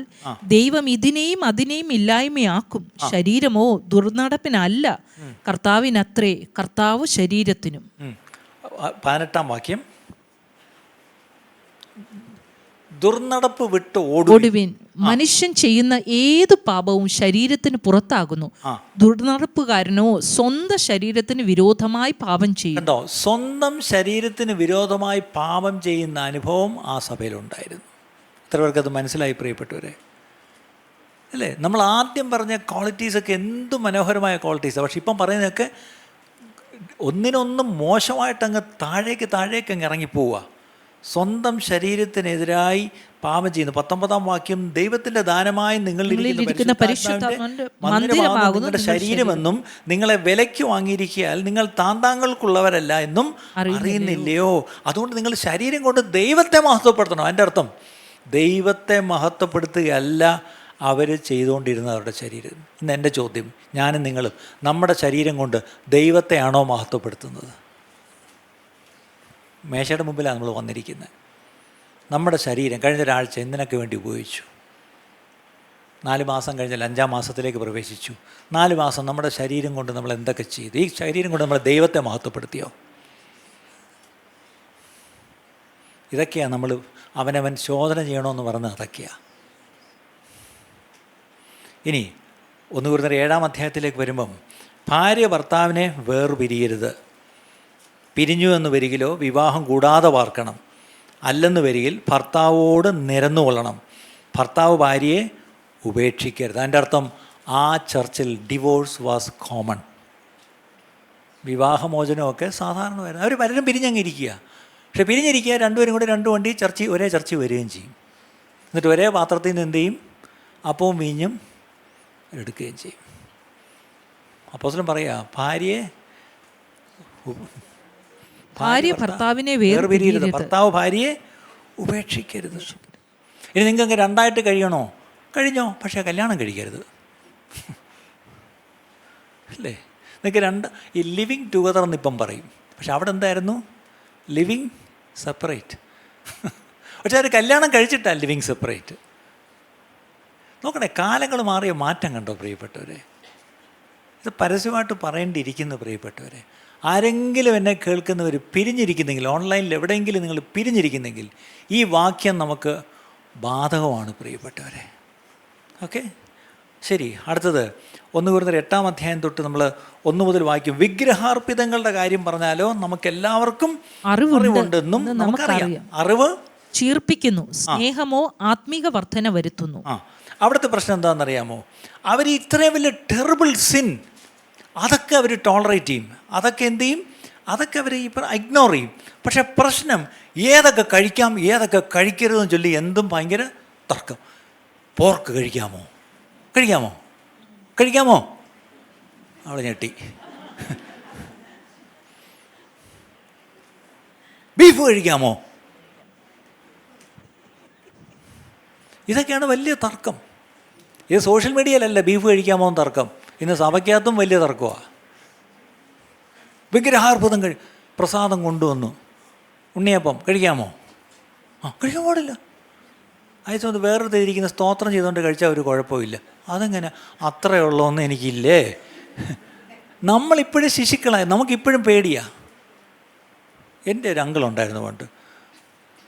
ദൈവം ഇതിനെയും അതിനെയും ഇല്ലായ്മയാക്കും. ശരീരമോ ദുർനടപ്പിനല്ല, കർത്താവിനത്രേ, കർത്താവ് ശരീരത്തിനും. 18-ാം വാക്യം, ദുർനടപ്പ് വിട്ട് ഓടുവിൻ. മനുഷ്യൻ ചെയ്യുന്ന ഏത് പാപവും ശരീരത്തിന് പുറത്താകുന്നു. ദുർനടപ്പുകാരനോ സ്വന്തം ശരീരത്തിന് വിരോധമായി പാപം ചെയ്യും. കണ്ടോ, സ്വന്തം ശരീരത്തിന് വിരോധമായി പാപം ചെയ്യുന്ന അനുഭവം ആ സഭയിലുണ്ടായിരുന്നു. എത്ര പേർക്കത് മനസ്സിലായി പ്രിയപ്പെട്ടവരെ? അല്ലേ? നമ്മൾ ആദ്യം പറഞ്ഞ ക്വാളിറ്റീസൊക്കെ എന്ത് മനോഹരമായ ക്വാളിറ്റീസാണ്. പക്ഷെ ഇപ്പം പറയുന്നതൊക്കെ ഒന്നിനൊന്നും മോശമായിട്ടങ്ങ് താഴേക്ക് അങ്ങ് ഇറങ്ങിപ്പോവുക. സ്വന്തം ശരീരത്തിനെതിരായി പാപം ചെയ്യുന്നു. 19-ാം വാക്യം, ദൈവത്തിൻ്റെ ദാനമായി നിങ്ങളുടെ ശരീരമെന്നും നിങ്ങളെ വിലയ്ക്ക് വാങ്ങിയിരിക്കാൻ നിങ്ങൾ താന്താങ്ങൾക്കുള്ളവരല്ല എന്നും അറിയുന്നില്ലയോ? അതുകൊണ്ട് നിങ്ങൾ ശരീരം കൊണ്ട് ദൈവത്തെ മഹത്വപ്പെടുത്തണം. അതിൻ്റെ അർത്ഥം ദൈവത്തെ മഹത്വപ്പെടുത്തുകയല്ല അവർ ചെയ്തുകൊണ്ടിരുന്നത് അവരുടെ ശരീരം. ഇന്ന് എൻ്റെ ചോദ്യം, ഞാനും നിങ്ങളും നമ്മുടെ ശരീരം കൊണ്ട് ദൈവത്തെയാണോ മഹത്വപ്പെടുത്തുന്നത്? മേശയുടെ മുമ്പിലാണ് നമ്മൾ വന്നിരിക്കുന്നത്. നമ്മുടെ ശരീരം കഴിഞ്ഞ ഒരാഴ്ച എന്തിനൊക്കെ വേണ്ടി ഉപയോഗിച്ചു? 4 മാസം കഴിഞ്ഞാൽ 5-ാം മാസത്തിലേക്ക് പ്രവേശിച്ചു. 4 മാസം നമ്മുടെ ശരീരം കൊണ്ട് നമ്മൾ എന്തൊക്കെ ചെയ്തു? ഈ ശരീരം കൊണ്ട് നമ്മൾ ദൈവത്തെ മഹത്വപ്പെടുത്തിയോ? ഇതൊക്കെയാണ് നമ്മൾ അവനവൻ ശോധന ചെയ്യണമെന്ന് പറഞ്ഞത്. അതൊക്കെയാണ്. ഇനി 1 കൊരിന്ത്യർ 7-ാം അധ്യായത്തിലേക്ക് വരുമ്പം, ഭാര്യ ഭർത്താവിനെ വേർപിരിയരുത്. പിരിഞ്ഞു എന്ന് വരികിലോ വിവാഹം കൂടാതെ പാർക്കണം. അല്ലെന്ന് വരികിൽ ഭർത്താവോട് നിരന്നുകൊള്ളണം. ഭർത്താവ് ഭാര്യയെ ഉപേക്ഷിക്കരുത്. അതിൻ്റെ അർത്ഥം ആ ചർച്ചിൽ ഡിവോഴ്സ് വാസ് കോമൺ. വിവാഹമോചനമൊക്കെ സാധാരണമായിരുന്നു. അവർ പലരും പിരിഞ്ഞങ്ങിരിക്കുക. പക്ഷെ പിരിഞ്ഞിരിക്കുക, രണ്ടുപേരും കൂടി 2 വണ്ടി ഒരേ ചർച്ചിൽ വരികയും ചെയ്യും. എന്നിട്ട് ഒരേ പാത്രത്തിൽ നിന്ന് എന്ത് ചെയ്യും? അപ്പവും വീഞ്ഞും എടുക്കുകയും ചെയ്യും. അപ്പോസ്തലൻ പറയുക, ഭാര്യ ഭർത്താവിനെ വേർപിരിയരുത്, ഭർത്താവ് ഭാര്യയെ ഉപേക്ഷിക്കരുത്. ഇനി നിങ്ങൾക്ക് 2ആയിട്ട് കഴിയണോ? കഴിഞ്ഞോ, പക്ഷേ കല്യാണം കഴിക്കരുത്. അല്ലേ? നിങ്ങൾക്ക് ഈ ലിവിങ് ടുഗദർ എന്നിപ്പം പറയും. പക്ഷെ അവിടെ എന്തായിരുന്നു? Living separate. പക്ഷേ അവർ കല്യാണം കഴിച്ചിട്ടാണ് ലിവിങ് സെപ്പറേറ്റ്. നോക്കണേ, കാലങ്ങൾ മാറിയ മാറ്റം കണ്ടോ പ്രിയപ്പെട്ടവരെ? ഇത് പരസ്യമായിട്ട് പറയേണ്ടിയിരിക്കുന്നു പ്രിയപ്പെട്ടവരെ. ആരെങ്കിലും എന്നെ കേൾക്കുന്നവർ പിരിഞ്ഞിരിക്കുന്നെങ്കിൽ, ഓൺലൈനിൽ എവിടെയെങ്കിലും നിങ്ങൾ പിരിഞ്ഞിരിക്കുന്നെങ്കിൽ, ഈ വാക്യം നമുക്ക് ബാധകമാണ് പ്രിയപ്പെട്ടവരെ. ഓക്കെ, ശരി. അടുത്തത് 1 കൊരിന്ത്യർ 8-ാം അധ്യായം തൊട്ട് നമ്മൾ 1 മുതൽ വായിക്കും. വിഗ്രഹാർപ്പിതങ്ങളുടെ കാര്യം പറഞ്ഞാലോ നമുക്കെല്ലാവർക്കും അറിവുണ്ടെന്നും നമുക്കറിയാം. അറിവ് ചീർപ്പിക്കുന്നു, സ്നേഹമോ ആത്മീക വർധന വരുത്തുന്നു. അവിടുത്തെ പ്രശ്നം എന്താണെന്നറിയാമോ? അവർ ഇത്രയും വലിയ ടെറിബിൾ സിൻ അതൊക്കെ അവർ ടോളറേറ്റ് ചെയ്യും. അതൊക്കെ എന്ത് ചെയ്യും? അതൊക്കെ അവർ ഇപ്പം ഇഗ്നോർ ചെയ്യും. പക്ഷെ പ്രശ്നം ഏതൊക്കെ കഴിക്കാം ഏതൊക്കെ കഴിക്കരുതെന്ന് ചൊല്ലി എന്തും ഭയങ്കര തർക്കം. പോർക്ക് കഴിക്കാമോ? അവൾ ഞെട്ടി. ബീഫ് കഴിക്കാമോ? ഇതൊക്കെയാണ് വലിയ തർക്കം. ഇത് സോഷ്യൽ മീഡിയയിലല്ല ബീഫ് കഴിക്കാമോ എന്ന് തർക്കം. ഇന്ന് സഭയ്ക്കകത്തും വലിയ തർക്കമാണ്. വിഗ്രഹാർപ്പുതം പ്രസാദം കൊണ്ടുവന്നു, ഉണ്ണിയപ്പം കഴിക്കാമോ? കഴിക്കാൻ പാടില്ല. അയച്ചത് വേറെ ഇരിക്കുന്ന സ്തോത്രം ചെയ്തുകൊണ്ട് കഴിച്ചാൽ ഒരു കുഴപ്പമില്ല. അതെങ്ങനെ? അത്രയുള്ളതൊന്നും എനിക്കില്ലേ. നമ്മളിപ്പോഴും ശിശുക്കളായി, നമുക്കിപ്പോഴും പേടിയാണ്. എൻ്റെ ഒരു അങ്കിളുണ്ടായിരുന്നു പണ്ട്.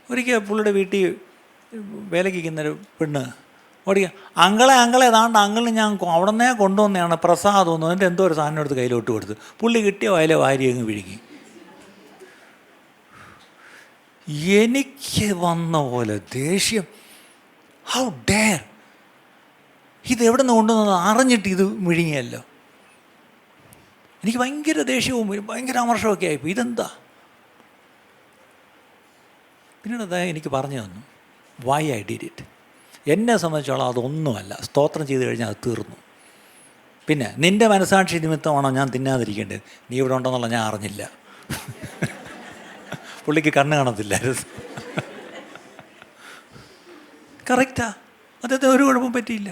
ഒരിക്കൽ പുള്ളിയുടെ വീട്ടിൽ വേലയ്ക്കുന്നൊരു പെണ്ണ് ഓടിക്കുക, അങ്കളെ ഏതാണ്ട് അങ്കിളിന് ഞാൻ അവിടെ നിന്നേ കൊണ്ടുവന്നതാണ് പ്രസാദം ഒന്നും. എന്നിട്ട് എന്തോ ഒരു സാധനം എടുത്ത് കയ്യിലോട്ട് കൊടുത്ത് പുള്ളി കിട്ടിയോ അതിലെ വാരി അങ്ങ് വിഴുങ്ങി. എനിക്ക് വന്ന പോലെ ദേഷ്യം. How dare! ഇതെവിടെ നിന്ന് കൊണ്ടുവന്നത് അറിഞ്ഞിട്ട് ഇത് വിഴുങ്ങിയല്ലോ. എനിക്ക് ഭയങ്കര ദേഷ്യവും ഭയങ്കര അമർഷമൊക്കെ ആയിപ്പോൾ. ഇതെന്താ? പിന്നീട് അദ്ദേഹം എനിക്ക് പറഞ്ഞു തന്നു വൈ ഐ ഡിഡ് ഇറ്റ്. എന്നെ സംബന്ധിച്ചോളം അതൊന്നുമല്ല. സ്തോത്രം ചെയ്ത് കഴിഞ്ഞാൽ അത് തീർന്നു. പിന്നെ നിൻ്റെ മനസാക്ഷി നിമിത്തമാണോ ഞാൻ തിന്നാതിരിക്കേണ്ടത്? നീ ഇവിടെ ഉണ്ടെന്നുള്ള ഞാൻ അറിഞ്ഞില്ല. പുള്ളിക്ക് കണ്ണ് കാണത്തില്ലായിരുന്നു. കറക്റ്റാ, അദ്ദേഹത്തിന് ഒരു കുഴപ്പം പറ്റിയില്ല.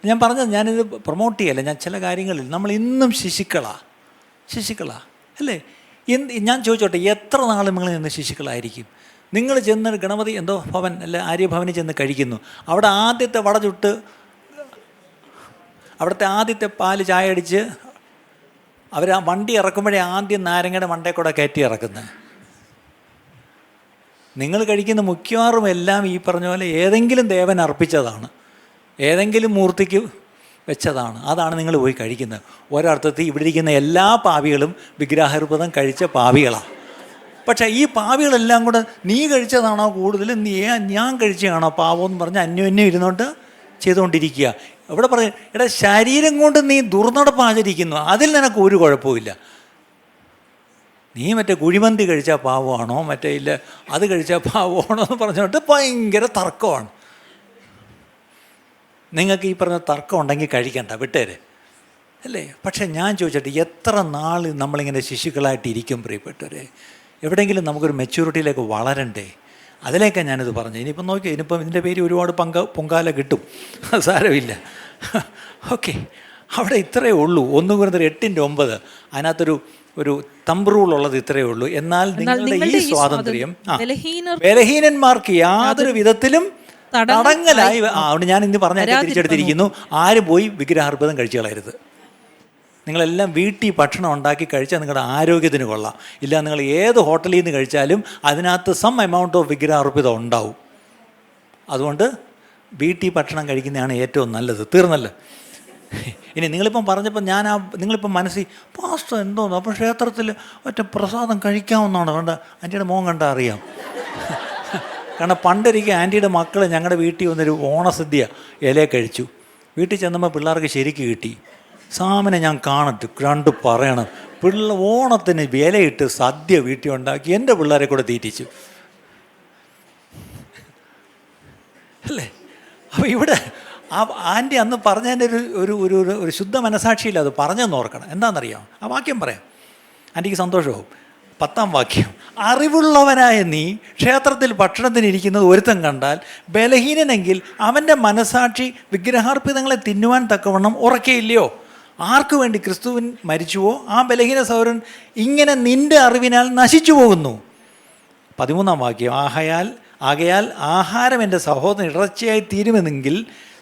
ഞാൻ പറഞ്ഞത്, ഞാനിത് പ്രൊമോട്ട് ചെയ്യല്ല. ഞാൻ ചില കാര്യങ്ങളിൽ നമ്മൾ ഇന്നും ശിശുക്കളാ അല്ലേ? ഞാൻ ചോദിച്ചോട്ടെ, എത്ര നാൾ നിങ്ങൾ നിന്ന് ശിശുക്കളായിരിക്കും? നിങ്ങൾ ചെന്ന് ഗണപതി എന്തോ ഭവൻ അല്ല ആര്യഭവനിൽ ചെന്ന് കഴിക്കുന്നു. അവിടെ ആദ്യത്തെ വട ചുട്ട് അവിടുത്തെ ആദ്യത്തെ പാല് ചായ അടിച്ച് അവർ ആ വണ്ടി ഇറക്കുമ്പോഴേ ആദ്യം നാരങ്ങയുടെ മണ്ടയിൽ കൂടെ കയറ്റി ഇറക്കുന്നത്. നിങ്ങൾ കഴിക്കുന്ന മിക്കവാറും എല്ലാം ഈ പറഞ്ഞ പോലെ ഏതെങ്കിലും ദേവൻ അർപ്പിച്ചതാണ്, ഏതെങ്കിലും മൂർത്തിക്ക് വെച്ചതാണ്. അതാണ് നിങ്ങൾ പോയി കഴിക്കുന്നത്. ഒരർത്ഥത്തിൽ ഇവിടെ ഇരിക്കുന്ന എല്ലാ പാപികളും വിഗ്രഹാർപ്പിതം കഴിച്ച പാപികളാണ്. പക്ഷേ ഈ പാപികളെല്ലാം കൂടെ നീ കഴിച്ചതാണോ കൂടുതൽ, ഞാൻ കഴിച്ചതാണോ പാവമെന്ന് പറഞ്ഞ് അന്യോന്യം ഇരുന്നോട്ട് ചെയ്തുകൊണ്ടിരിക്കുക. ഇവിടെ പറയും, എടാ ശരീരം കൊണ്ട് നീ ദുർനടപ്പ് ആചരിക്കുന്നു, അതിൽ നിനക്ക് ഒരു കുഴപ്പമില്ല. നീ മറ്റേ കുഴിമന്തി കഴിച്ചാൽ പാവമാണോ മറ്റേ ഇല്ല അത് കഴിച്ചാൽ പാവമാണോ എന്ന് പറഞ്ഞുകൊണ്ട് ഭയങ്കര തർക്കമാണ്. നിങ്ങൾക്ക് ഈ പറഞ്ഞ തർക്കം ഉണ്ടെങ്കിൽ കഴിക്കണ്ട, വിട്ടേര് അല്ലേ? പക്ഷേ ഞാൻ ചോദിച്ചിട്ട് എത്ര നാൾ നമ്മളിങ്ങനെ ശിശുക്കളായിട്ടിരിക്കും പ്രിയപ്പെട്ടവരെ? എവിടെയെങ്കിലും നമുക്കൊരു മെച്യൂരിറ്റിയിലേക്ക് വളരണ്ടേ? അതിലേക്കാണ് ഞാനിത് പറഞ്ഞു. ഇനിയിപ്പം നോക്കിയാൽ ഇനിയിപ്പം ഇതിൻ്റെ പേര് ഒരുപാട് പൊങ്കാല കിട്ടും, സാരമില്ല. ഓക്കെ, അവിടെ ഇത്രയേ ഉള്ളൂ. 1 Corinthians 8:9 അതിനകത്തൊരു തമ്പ് റൂളുള്ളത് ഇത്രയേ ഉള്ളൂ. എന്നാൽ നിങ്ങളുടെ ഈ സ്വാതന്ത്ര്യം ബലഹീനന്മാർക്ക് യാതൊരു വിധത്തിലും തടങ്ങലായി. അതുകൊണ്ട് ഞാൻ ഇന്ന് പറഞ്ഞ തിരിച്ചെടുത്തിരിക്കുന്നു, ആരും പോയി വിഗ്രഹാർപ്പിതം കഴിച്ചു കളയരുത്. നിങ്ങളെല്ലാം വീട്ടിൽ ഭക്ഷണം ഉണ്ടാക്കി കഴിച്ചാൽ നിങ്ങളുടെ ആരോഗ്യത്തിന് കൊള്ളാം. ഇല്ല, നിങ്ങൾ ഏത് ഹോട്ടലിൽ നിന്ന് കഴിച്ചാലും അതിനകത്ത് സം എമൗണ്ട് ഓഫ് വിഗ്രഹാർപ്പിതം ഉണ്ടാവും. അതുകൊണ്ട് വീട്ടിൽ ഭക്ഷണം കഴിക്കുന്നതാണ് ഏറ്റവും നല്ലത്. തീർന്നല്ലോ. ഇനി നിങ്ങളിപ്പം പറഞ്ഞപ്പോൾ നിങ്ങളിപ്പം മനസ്സിൽ പാസ്റ്റർ എന്തോന്നു അപ്പം ക്ഷേത്രത്തിൽ ഒറ്റ പ്രസാദം കഴിക്കാവുന്നതാണ്. കണ്ട ആൻറ്റിയുടെ മോൻ കണ്ടാൽ അറിയാം. കാരണം പണ്ടൊരിക്കൽ ആൻറ്റിയുടെ മക്കൾ ഞങ്ങളുടെ വീട്ടിൽ വന്നൊരു ഓണസദ്യ ഇല കഴിച്ചു. വീട്ടിൽ ചെന്നപ്പോൾ പിള്ളേർക്ക് ശരിക്ക് കിട്ടി. സാമിനെ ഞാൻ കണ്ടു പറയണം, ഓണത്തിന് ഇലയിട്ട് സദ്യ വീട്ടിൽ ഉണ്ടാക്കി എൻ്റെ പിള്ളേരെ കൂടെ തീറ്റിച്ചു അല്ലേ? അപ്പോൾ ഇവിടെ ആ ആൻറ്റി അന്ന് പറഞ്ഞതിൻ്റെ ഒരു ശുദ്ധ മനസാക്ഷിയില്ല അത് പറഞ്ഞെന്ന് ഓർക്കണം. എന്താണെന്നറിയാം? ആ വാക്യം പറയാം, ആൻറ്റിക്ക് സന്തോഷമാവും. 10ാം വാക്യം, അറിവുള്ളവനായ നീ ക്ഷേത്രത്തിൽ ഭക്ഷണത്തിനിരിക്കുന്നത് ഒരുത്തൻ കണ്ടാൽ ബലഹീനനെങ്കിൽ അവൻ്റെ മനസാക്ഷി വിഗ്രഹാർപ്പിതങ്ങളെ തിന്നുവാൻ തക്കവണ്ണം ഉറക്കയില്ലയോ? ആർക്കു വേണ്ടി ക്രിസ്തുവിൻ മരിച്ചുവോ ആ ബലഹീന സൗരൻ ഇങ്ങനെ നിൻ്റെ അറിവിനാൽ നശിച്ചു പോകുന്നു. 13ാം വാക്യം, ആകയാൽ ആഹാരം എൻ്റെ സഹോദരൻ ഇറച്ചിയായി തീരുമെന്നെങ്കിൽ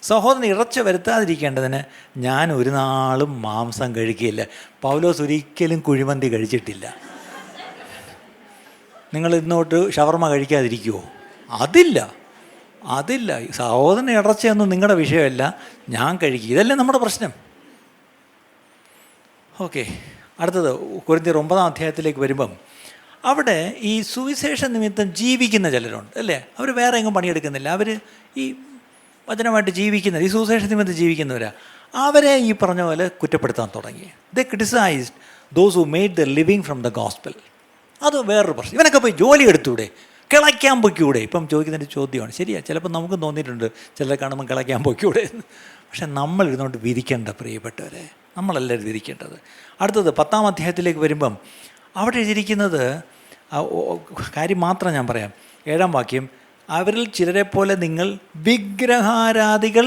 സഹോദരൻ ഇറച്ചി വരുത്താതിരിക്കേണ്ടതിന് ഞാൻ ഒരു നാളും മാംസം കഴിക്കുകയില്ല. പൗലോസ് ഒരിക്കലും കുഴിമന്തി കഴിച്ചിട്ടില്ല. നിങ്ങൾ ഇന്നോട്ട് ഷവർമ കഴിക്കാതിരിക്കുമോ? അതില്ല. സഹോദരൻ ഇറച്ചിയൊന്നും നിങ്ങളുടെ വിഷയമല്ല, ഞാൻ കഴിക്കുക. ഇതല്ലേ നമ്മുടെ പ്രശ്നം. ഓക്കെ, അടുത്തത് കൊരിന്ത്യർ 9ാം അധ്യായത്തിലേക്ക് വരുമ്പം അവിടെ ഈ സുവിശേഷ നിമിത്തം ജീവിക്കുന്ന ചിലരുണ്ട് അല്ലേ? അവർ വേറെ എങ്ങും പണിയെടുക്കുന്നില്ല, അവർ ഈ വചനമായിട്ട് ജീവിക്കുന്നത്, ഈ സുവിശേഷ നിമിത്തം ജീവിക്കുന്നവരാണ്. അവരെ ഈ പറഞ്ഞ പോലെ കുറ്റപ്പെടുത്താൻ തുടങ്ങി. They criticised those who made the living from the gospel. അത് വേറൊരു പ്രശ്നം. ഇവനൊക്കെ പോയി ജോലി എടുത്തൂടെ, കിളയ്ക്കാൻ പൊയ്ക്കൂടെ? ഇപ്പം ചോദിക്കുന്നതിൻ്റെ ചോദ്യമാണ്. ശരിയാ, ചിലപ്പോൾ നമുക്കും തോന്നിയിട്ടുണ്ട് ചിലരെ കാണുമ്പോൾ കിളയ്ക്കാൻ പൊയ്ക്കൂടെ എന്ന്. പക്ഷെ നമ്മൾ ഇരുന്നുകൊണ്ട് വിധിക്കേണ്ട പ്രിയപ്പെട്ടവരെ, നമ്മളെല്ലാവരും വിധിക്കേണ്ടത്. അടുത്തത് 10ാം അധ്യായത്തിലേക്ക് വരുമ്പം അവിടെ എഴുതിയിരിക്കുന്നത് കാര്യം മാത്രം ഞാൻ പറയാം. 7ാം വാക്യം, അവരിൽ ചിലരെ പോലെ നിങ്ങൾ വിഗ്രഹാരാധികൾ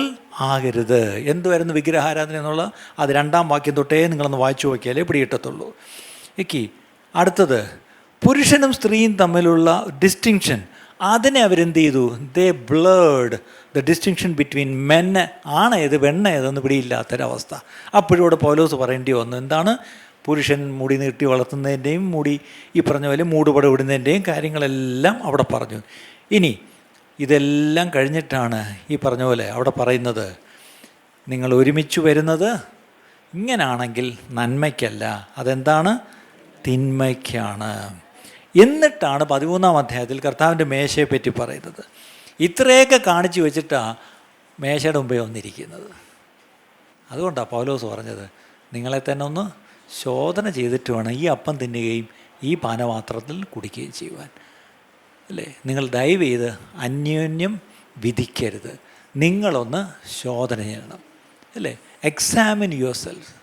ആകരുത്. എന്തുവായിരുന്നു വിഗ്രഹാരാധന എന്നുള്ള അത് 2ാം വാക്യം തൊട്ടേ നിങ്ങളൊന്ന് വായിച്ചു നോക്കിയാലേ പിടികിട്ടത്തുള്ളൂ. അടുത്തത് പുരുഷനും സ്ത്രീയും തമ്മിലുള്ള ഡിസ്റ്റിങ്ഷൻ, അതിനെ അവരെന്ത് ചെയ്തു? They blurred the distinction between men. ആണേത് പെണ്ണേതെന്ന് പിടിയില്ലാത്തൊരവസ്ഥ. അപ്പോഴും ഇവിടെ പൗലോസ് പറയേണ്ടി വന്നു. എന്താണ്? പുരുഷൻ മുടി നീട്ടി വളർത്തുന്നതിൻ്റെയും മുടി ഈ പറഞ്ഞ പോലെ മൂടുപട ഇടുന്നതിൻ്റെയും കാര്യങ്ങളെല്ലാം അവിടെ പറഞ്ഞു. ഇനി ഇതെല്ലാം കഴിഞ്ഞിട്ടാണ് ഈ പറഞ്ഞ പോലെ അവിടെ പറയുന്നത്, നിങ്ങൾ ഒരുമിച്ച് വരുന്നത് ഇങ്ങനാണെങ്കിൽ നന്മയ്ക്കല്ല, അതെന്താണ്? തിന്മയ്ക്കാണ്. എന്നിട്ടാണ് 13-ാം അധ്യായത്തിൽ കർത്താവിൻ്റെ മേശയെപ്പറ്റി പറയുന്നത്. ഇത്രയൊക്കെ കാണിച്ചു വെച്ചിട്ടാണ് മേശയുടെ മുമ്പേ വന്നിരിക്കുന്നത്. അതുകൊണ്ടാണ് പൗലോസ് പറഞ്ഞത്, നിങ്ങളെ തന്നെ ഒന്ന് ശോധന ചെയ്തിട്ട് വേണം ഈ അപ്പം തിന്നുകയും ഈ പാനപാത്രത്തിൽ കുടിക്കുകയും ചെയ്യുവാൻ. അല്ലേ? നിങ്ങൾ ദയവ് ചെയ്ത് അന്യോന്യം വിധിക്കരുത്, നിങ്ങളൊന്ന് ശോധന ചെയ്യണം. അല്ലേ? Examine your self,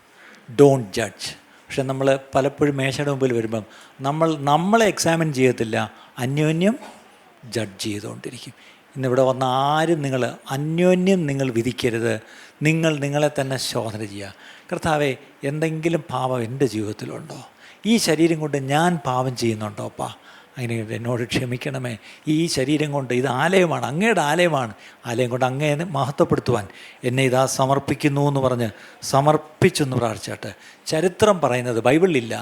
don't judge. പക്ഷെ നമ്മൾ പലപ്പോഴും മേശയുടെ മുമ്പിൽ വരുമ്പം നമ്മളെ എക്സാമിൻ ചെയ്യത്തില്ല, അന്യോന്യം ജഡ്ജ് ചെയ്തുകൊണ്ടിരിക്കും. ഇന്നിവിടെ വന്ന ആരും അന്യോന്യം നിങ്ങൾ വിധിക്കരുത്, നിങ്ങളെ തന്നെ ശോധന ചെയ്യുക. കർത്താവേ, എന്തെങ്കിലും പാപം എൻ്റെ ജീവിതത്തിലുണ്ടോ? ഈ ശരീരം കൊണ്ട് ഞാൻ പാപം ചെയ്യുന്നുണ്ടോ അപ്പാ? അങ്ങനെ എന്നോട് ക്ഷമിക്കണമേ. ഈ ശരീരം കൊണ്ട്, ഇത് ആലയമാണ്, അങ്ങയുടെ ആലയമാണ്, ആലയം കൊണ്ട് അങ്ങയെ മഹത്വപ്പെടുത്തുവാൻ എന്നെ ഇതാ സമർപ്പിക്കുന്നു എന്ന് പറഞ്ഞ് സമർപ്പിച്ചെന്ന് പ്രാർത്ഥിച്ചാട്ട്. ചരിത്രം പറയുന്നത് ബൈബിളിലില്ല.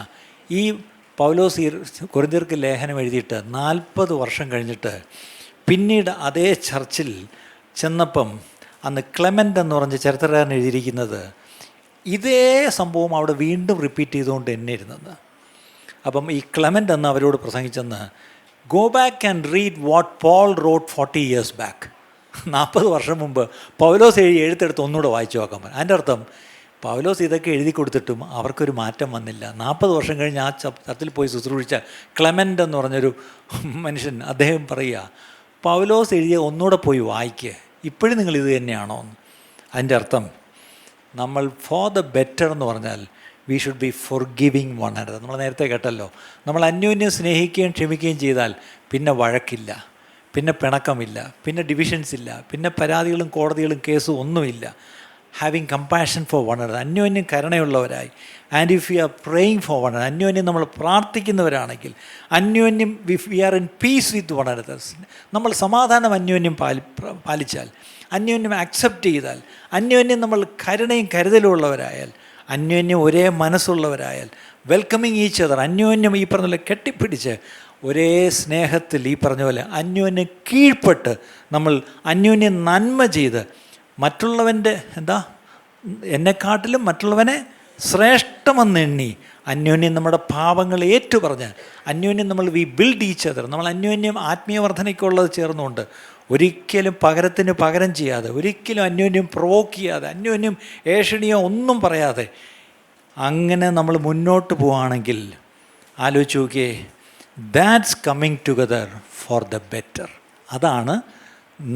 ഈ പൗലോസ് കൊരിന്ത്യർക്ക് ലേഖനം എഴുതിയിട്ട് 40 വർഷം കഴിഞ്ഞിട്ട് പിന്നീട് അതേ ചർച്ചിൽ ചെന്നപ്പം അന്ന് ക്ലെമൻ്റ് എന്ന് പറഞ്ഞ ചരിത്രകാരൻ എഴുതിയിരിക്കുന്നത് ഇതേ സംഭവം അവിടെ വീണ്ടും റിപ്പീറ്റ് ചെയ്തുകൊണ്ട് തന്നെ ഇരുന്നത്. അപ്പം ഈ ക്ലെമൻ്റ് എന്ന് അവരോട് പ്രസംഗിച്ചെന്ന്, go back and read what Paul wrote 40 years back. 40 വർഷം മുമ്പ് പൗലോസ് എഴുത്തെടുത്ത് ഒന്നുകൂടെ വായിച്ചു നോക്കാൻ പറ്റും. അതിൻ്റെ അർത്ഥം പൗലോസ് ഇതൊക്കെ എഴുതി കൊടുത്തിട്ടും അവർക്കൊരു മാറ്റം വന്നില്ല. 40 വർഷം കഴിഞ്ഞ് ആ ചർച്ചിൽ പോയി ശുശ്രൂഷിച്ച ക്ലെമൻ്റ് എന്ന് പറഞ്ഞൊരു മനുഷ്യൻ, അദ്ദേഹം പറയുക, പൗലോസ് എഴുതിയ ഒന്നുകൂടെ പോയി വായിക്കുക, ഇപ്പോഴും നിങ്ങൾ ഇത് തന്നെയാണോ എന്ന്. അതിൻ്റെ അർത്ഥം നമ്മൾ ഫോർ ദ ബെറ്റർ എന്ന് പറഞ്ഞാൽ we should be forgiving one another. നമ്മൾ നേരത്തെ കേട്ടല്ലോ, നമ്മൾ അന്യോന്യം സ്നേഹിക്കുകയും ക്ഷമിക്കുകയും ചെയ്താൽ പിന്നെ വഴക്കില്ല, പിന്നെ പിണക്കമില്ല, പിന്നെ ഡിവിഷൻസ് ഇല്ല, പിന്നെ പരാതികളും കോടതികളും കേസും ഒന്നുമില്ല. Having compassion for one another, അന്യോന്യം കരുണയുള്ളവരായി. And if you are praying for one another, അന്യോന്യം നമ്മൾ പ്രാർത്ഥിക്കുന്നവരാണെങ്കിൽ, അന്യോന്യം if we are in peace with one another, നമ്മൾ സമാധാനം അന്യോന്യം പാലിച്ചാൽ, അന്യോന്യം അക്സെപ്റ്റ് ചെയ്താൽ, അന്യോന്യം നമ്മൾ കരുണയും കരുതലുള്ളവരായാൽ, അന്യോന്യം ഒരേ മനസ്സുള്ളവരായാൽ, വെൽക്കമിങ് ഈച്ച് അതർ, അന്യോന്യം ഈ പറഞ്ഞ പോലെ കെട്ടിപ്പിടിച്ച് ഒരേ സ്നേഹത്തിൽ ഈ പറഞ്ഞ പോലെ അന്യോന്യം കീഴ്പ്പെട്ട് നമ്മൾ അന്യോന്യം നന്മ ചെയ്ത് മറ്റുള്ളവൻ്റെ എന്നെക്കാട്ടിലും മറ്റുള്ളവനെ ശ്രേഷ്ഠമെന്നെണ്ണി അന്യോന്യം നമ്മുടെ പാപങ്ങൾ ഏറ്റുപറഞ്ഞ് അന്യോന്യം നമ്മൾ വി ബിൽഡ് ഈച്ച് അതർ, നമ്മൾ അന്യോന്യം ആത്മീയവർദ്ധനയ്ക്കുള്ളത് ചേർന്നുകൊണ്ട് ഒരിക്കലും പകരത്തിന് പകരം ചെയ്യാതെ, ഒരിക്കലും അന്യോന്യം പ്രൊവോക്ക് ചെയ്യാതെ, അന്യോന്യം ഏഷണിയോ ഒന്നും പറയാതെ അങ്ങനെ നമ്മൾ മുന്നോട്ട് പോവുകയാണെങ്കിൽ ആലോചിച്ച് നോക്കിയേ, that's coming together for the better. അതാണ്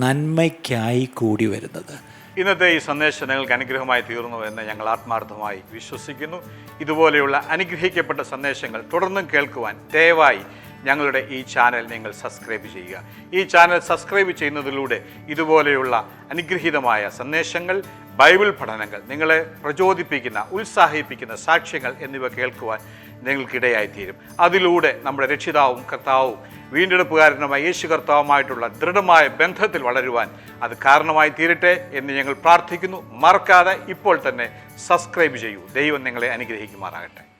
നന്മയ്ക്കായി കൂടി വരുന്നത്. ഇന്നത്തെ ഈ സന്ദേശം നിങ്ങൾക്ക് അനുഗ്രഹമായി തീർന്നു എന്ന് ഞങ്ങൾ ആത്മാർത്ഥമായി വിശ്വസിക്കുന്നു. ഇതുപോലെയുള്ള അനുഗ്രഹിക്കപ്പെട്ട സന്ദേശങ്ങൾ തുടർന്നും കേൾക്കുവാൻ ദയവായി ഞങ്ങളുടെ ഈ ചാനൽ നിങ്ങൾ സബ്സ്ക്രൈബ് ചെയ്യുക. ഈ ചാനൽ സബ്സ്ക്രൈബ് ചെയ്യുന്നതിലൂടെ ഇതുപോലെയുള്ള അനുഗ്രഹീതമായ സന്ദേശങ്ങൾ, ബൈബിൾ പഠനങ്ങൾ, നിങ്ങളെ പ്രചോദിപ്പിക്കുന്ന, ഉത്സാഹിപ്പിക്കുന്ന സാക്ഷ്യങ്ങൾ എന്നിവ കേൾക്കുവാൻ നിങ്ങൾക്കിടയായിത്തീരും. അതിലൂടെ നമ്മുടെ രക്ഷിതാവും കർത്താവും വീണ്ടെടുപ്പുകാരനുമായ യേശു കർത്താവുമായിട്ടുള്ള ദൃഢമായ ബന്ധത്തിൽ വളരുവാൻ അത് കാരണമായി തീരട്ടെ എന്ന് ഞങ്ങൾ പ്രാർത്ഥിക്കുന്നു. മറക്കാതെ ഇപ്പോൾ തന്നെ സബ്സ്ക്രൈബ് ചെയ്യൂ. ദൈവം നിങ്ങളെ അനുഗ്രഹിക്കുമാറാകട്ടെ.